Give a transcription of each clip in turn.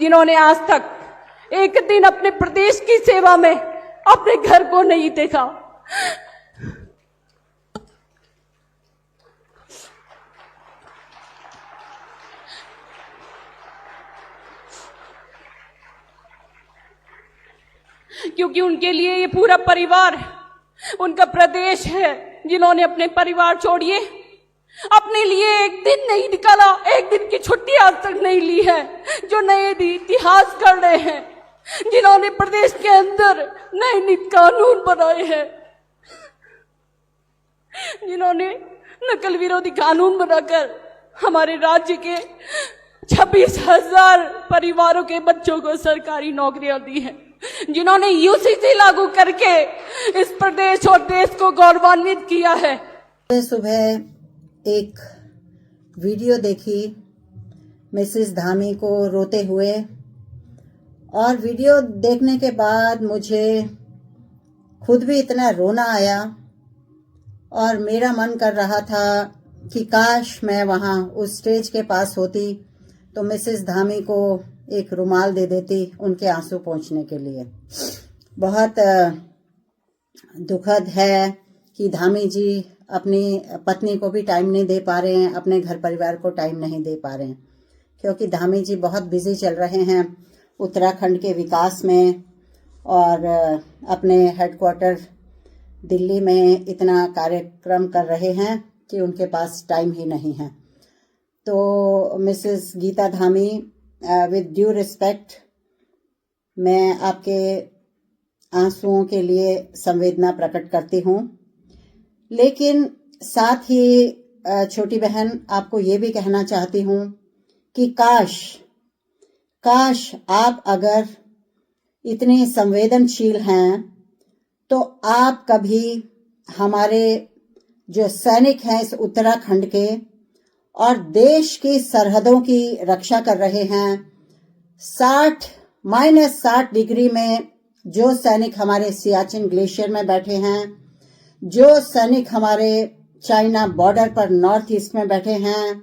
जिन्होंने आज तक एक दिन अपने प्रदेश की सेवा में अपने घर को नहीं देखा। क्योंकि उनके लिए ये पूरा परिवार उनका प्रदेश है। जिन्होंने अपने परिवार छोड़िए, अपने लिए एक दिन नहीं निकाला, एक दिन की छुट्टी आज तक नहीं ली है, जो नए इतिहास कर रहे हैं, जिन्होंने प्रदेश के अंदर नए नए कानून बनाए हैं, जिन्होंने नकल विरोधी कानून बनाकर हमारे राज्य के 26,000 परिवारों के बच्चों को सरकारी नौकरियां दी हैं, जिन्होंने यूसीसी लागू करके इस प्रदेश और देश को गौरवान्वित किया है। सुबह एक वीडियो देखी मिसेस धामी को रोते हुए, और वीडियो देखने के बाद मुझे खुद भी इतना रोना आया और मेरा मन कर रहा था कि काश मैं वहाँ उस स्टेज के पास होती तो मिसेस धामी को एक रुमाल दे देती उनके आंसू पोंछने के लिए। बहुत दुखद है कि धामी जी अपनी पत्नी को भी टाइम नहीं दे पा रहे हैं, अपने घर परिवार को टाइम नहीं दे पा रहे हैं, क्योंकि धामी जी बहुत बिजी चल रहे हैं उत्तराखंड के विकास में, और अपने हेडक्वार्टर दिल्ली में इतना कार्यक्रम कर रहे हैं कि उनके पास टाइम ही नहीं है। तो Mrs Geeta Dhami, with due respect, मैं आपके आंसुओं के लिए संवेदना प्रकट करती हूँ, लेकिन साथ ही छोटी बहन आपको ये भी कहना चाहती हूँ कि काश आप अगर इतने संवेदनशील हैं तो आप कभी हमारे जो सैनिक हैं इस उत्तराखंड के और देश की सरहदों की रक्षा कर रहे हैं, -60 डिग्री में जो सैनिक हमारे सियाचिन ग्लेशियर में बैठे हैं, जो सैनिक हमारे चाइना बॉर्डर पर नॉर्थ ईस्ट में बैठे हैं,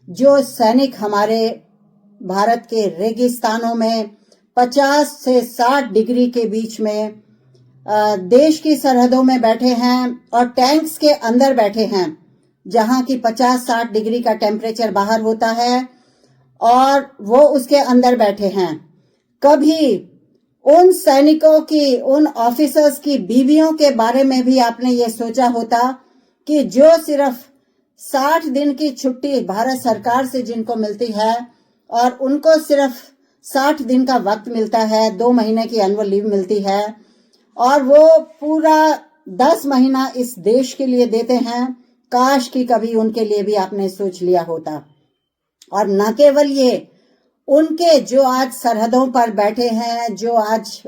जो सैनिक हमारे भारत के रेगिस्तानों में 50 से 60 डिग्री के बीच में देश की सरहदों में बैठे हैं और टैंक्स के अंदर बैठे हैं, जहां की 50-60 डिग्री का टेम्परेचर बाहर होता है, और वो उसके अंदर बैठे हैं। कभी उन सैनिकों की, उन ऑफिसर्स की बीवियों के बारे में भी आपने ये सोचा होता कि जो सिर्फ 60 दिन की छुट्टी भारत सरकार से जिनको मिलती है, और उनको सिर्फ 60 दिन का वक्त मिलता है, 2 महीने की एनुअल लीव मिलती है, और वो पूरा 10 महीना इस देश के लिए देते हैं। काश कि कभी उनके लिए भी आपने सोच लिया होता। और न केवल ये, उनके जो आज सरहदों पर बैठे हैं, जो आज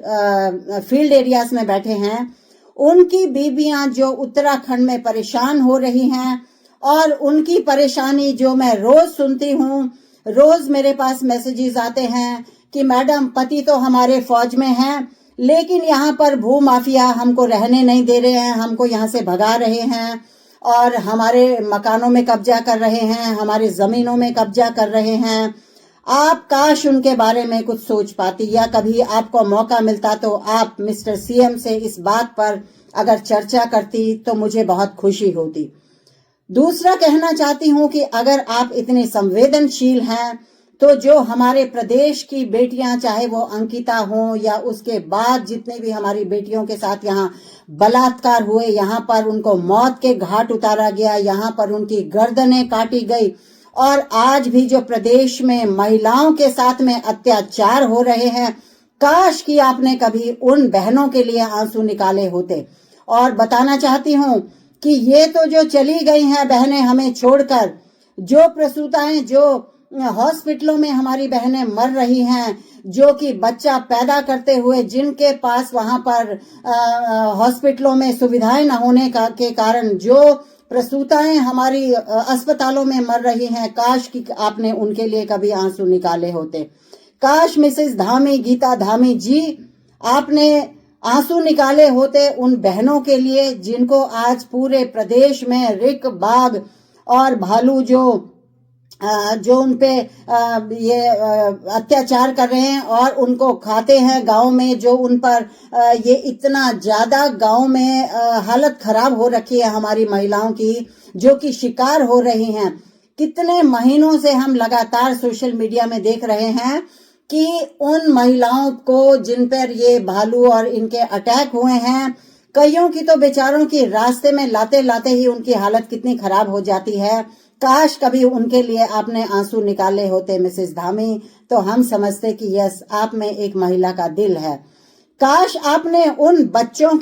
फील्ड एरियाज में बैठे हैं, उनकी बीबियां जो उत्तराखंड में परेशान हो रही हैं, और उनकी परेशानी जो मैं रोज सुनती हूँ, रोज मेरे पास मैसेजेस आते हैं कि मैडम पति तो हमारे फौज में हैं, लेकिन यहाँ पर भू माफिया हमको रहने नहीं दे रहे हैं, हमको यहाँ से भगा रहे हैं, और हमारे मकानों में कब्जा कर रहे हैं, हमारे जमीनों में कब्जा कर रहे हैं। आप काश उनके बारे में कुछ सोच पाती, या कभी आपको मौका मिलता तो आप मिस्टर सीएम से इस बात पर अगर चर्चा करती तो मुझे बहुत खुशी होती। दूसरा कहना चाहती हूँ कि अगर आप इतने संवेदनशील हैं तो जो हमारे प्रदेश की बेटियां, चाहे वो अंकिता हो या उसके बाद जितने भी हमारी बेटियों के साथ यहाँ बलात्कार हुए, यहाँ पर उनको मौत के घाट उतारा गया, यहाँ पर उनकी गर्दनें काटी गई, और आज भी जो प्रदेश में महिलाओं के साथ में अत्याचार हो रहे हैं, काश कि आपने कभी उन बहनों के लिए आंसू निकाले होते। और बताना चाहती हूँ कि ये तो जो चली गई हैं बहनें हमें छोड़कर, जो प्रसूताएं, जो हॉस्पिटलों में हमारी बहनें मर रही हैं, जो कि बच्चा पैदा करते हुए जिनके पास वहां पर हॉस्पिटलों में सुविधाएं न होने के कारण जो प्रसूताएं हमारी अस्पतालों में मर रही हैं, काश कि आपने उनके लिए कभी आंसू निकाले होते। काश मिसेस धामी, गीता धामी जी, आपने आंसू निकाले होते उन बहनों के लिए जिनको आज पूरे प्रदेश में रिक, बाघ और भालू जो जो उन पे ये अत्याचार कर रहे हैं और उनको खाते हैं गांव में, जो उन पर ये इतना ज्यादा गांव में हालत खराब हो रखी है हमारी महिलाओं की, जो कि शिकार हो रही हैं। कितने महीनों से हम लगातार सोशल मीडिया में देख रहे हैं कि उन महिलाओं को जिन पर ये भालू और इनके अटैक हुए हैं, कईयों की तो बेचारों की रास्ते में लाते लाते ही उनकी हालत कितनी खराब हो जाती है। काश कभी उनके लिए आपने आंसू निकाले होते मिसेस धामी, तो हम समझते कि यस, आप में एक महिला का दिल है। काश आपने उन बच्चों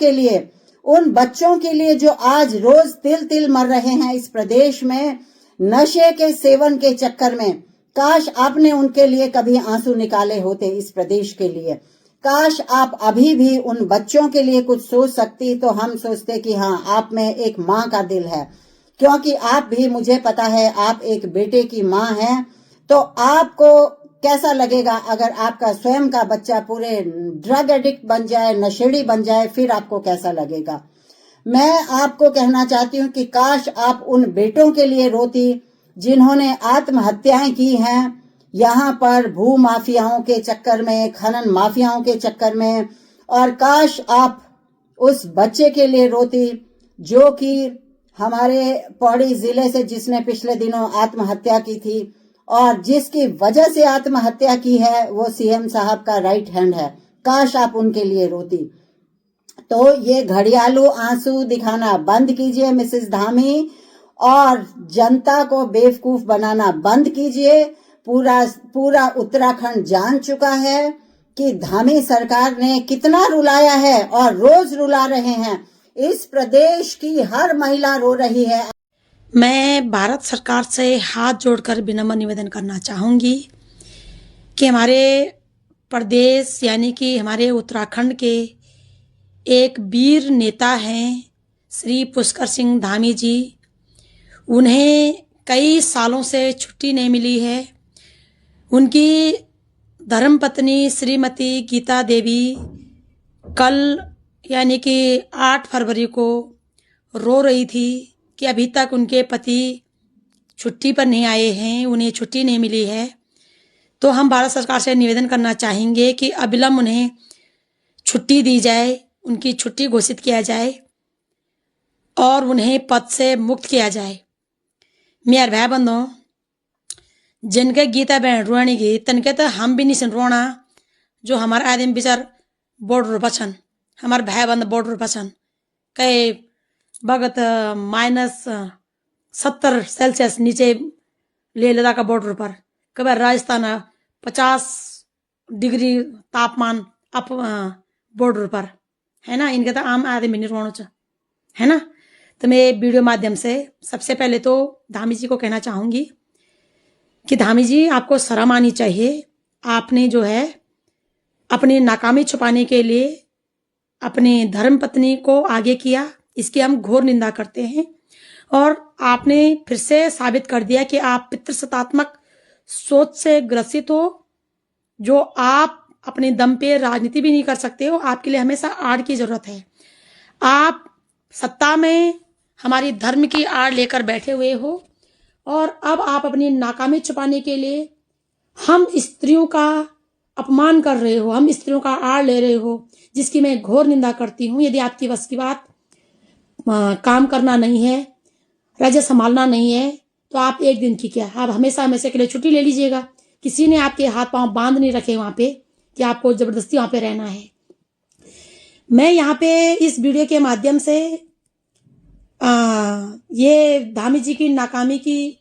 के लिए जो आज रोज तिल तिल मर रहे हैं इस प्रदेश में नशे के सेवन के चक्कर में, काश आपने उनके लिए कभी आंसू निकाले होते इस प्रदेश के लिए। काश आप अभी भी उन बच्चों के लिए कुछ सोच सकती, तो हम सोचते कि हाँ, आप में एक माँ का दिल है। क्योंकि आप भी, मुझे पता है, आप एक बेटे की माँ हैं, तो आपको कैसा लगेगा अगर आपका स्वयं का बच्चा पूरे ड्रग एडिक्ट बन जाए, नशेड़ी बन जाए, फिर आपको कैसा लगेगा। मैं आपको कहना चाहती हूँ कि काश आप उन बेटों के लिए रोती जिन्होंने आत्महत्याएं की हैं यहाँ पर भू माफियाओं के चक्कर में, खनन माफियाओं के चक्कर में, और काश आप उस बच्चे के लिए रोती जो कि हमारे पौड़ी जिले से, जिसने पिछले दिनों आत्महत्या की थी और जिसकी वजह से आत्महत्या की है वो सीएम साहब का राइट हैंड है। काश आप उनके लिए रोती। तो ये घड़ियालू आंसू दिखाना बंद कीजिए मिसेस धामी, और जनता को बेवकूफ बनाना बंद कीजिए। पूरा उत्तराखंड जान चुका है कि धामी सरकार ने कितना रुलाया है और रोज रुला रहे हैं। इस प्रदेश की हर महिला रो रही है। मैं भारत सरकार से हाथ जोड़कर विनम्र निवेदन करना चाहूँगी कि हमारे प्रदेश यानी कि हमारे उत्तराखंड के एक वीर नेता हैं श्री पुष्कर सिंह धामी जी। उन्हें कई सालों से छुट्टी नहीं मिली है। उनकी धर्मपत्नी श्रीमती गीता देवी कल यानी कि 8 फरवरी को रो रही थी कि अभी तक उनके पति छुट्टी पर नहीं आए हैं, उन्हें छुट्टी नहीं मिली है। तो हम भारत सरकार से निवेदन करना चाहेंगे कि अविलंब उन्हें छुट्टी दी जाए, उनकी छुट्टी घोषित किया जाए और उन्हें पद से मुक्त किया जाए। मेरे भाई बंधुओं, जिनके गीता बहन रोनी की तनके तो हम भी नहीं सुन रोना, जो हमारे आदमी बेचार बॉर्डर बचन, हमारे भाई बंद बॉर्डर बचन कई भगत -70 सेल्सियस नीचे ले लद्दाख का बॉर्डर पर, कभी राजस्थान 50 डिग्री तापमान अप बॉर्डर पर है ना। इनके तो आम आदमी नहीं रोना है ना। तो मैं वीडियो माध्यम से सबसे पहले तो धामी जी को कहना चाहूँगी कि धामी जी, आपको शर्म आनी चाहिए। आपने जो है अपनी नाकामी छुपाने के लिए अपनी धर्मपत्नी को आगे किया, इसकी हम घोर निंदा करते हैं। और आपने फिर से साबित कर दिया कि आप पितृसत्तात्मक सोच से ग्रसित हो, जो आप अपने दम पे राजनीति भी नहीं कर सकते हो। आपके लिए हमेशा आड़ की जरूरत है। आप सत्ता में हमारी धर्म की आड़ लेकर बैठे हुए हो और अब आप अपनी नाकामी छुपाने के लिए हम स्त्रियों का अपमान कर रहे हो, हम स्त्रियों का आड़ ले रहे हो, जिसकी मैं घोर निंदा करती हूँ। यदि आपकी बस की बात काम करना नहीं है, राज्य संभालना नहीं है, तो आप एक दिन की क्या, आप हमेशा हमेशा के लिए छुट्टी ले लीजिएगा। किसी ने आपके हाथ पांव बांध नहीं रखे वहां पे कि आपको जबरदस्ती वहां पे रहना है। मैं यहाँ पे इस वीडियो के माध्यम से ये धामी जी की नाकामी की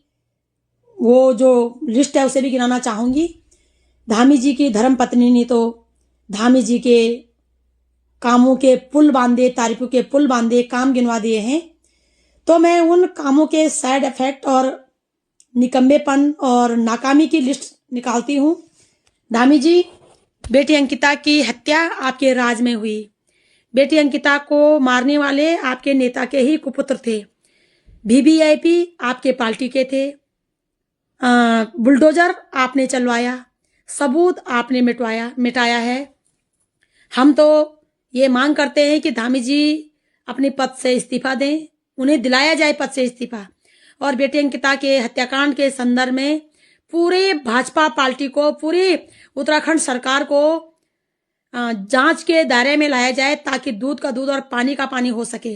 वो जो लिस्ट है उसे भी गिनाना चाहूंगी। धामी जी की धर्म पत्नी ने तो धामी जी के कामों के पुल बांधे, तारीफों के पुल बांधे, काम गिनवा दिए हैं। तो मैं उन कामों के साइड इफेक्ट और निकम्बेपन और नाकामी की लिस्ट निकालती हूँ। धामी जी, बेटी अंकिता की हत्या आपके राज में हुई। बेटी अंकिता को मारने वाले आपके नेता के ही कुपुत्र थे। वीवीआईपी आपके पार्टी के थे। बुलडोजर आपने चलवाया, सबूत आपने मिटाया है। हम तो ये मांग करते हैं कि धामी जी अपने पद से इस्तीफा दें, उन्हें दिलाया जाए पद से इस्तीफा। और बेटी अंकिता के हत्याकांड के संदर्भ में पूरे भाजपा पार्टी को, पूरी उत्तराखंड सरकार को जांच के दायरे में लाया जाए ताकि दूध का दूध और पानी का पानी हो सके।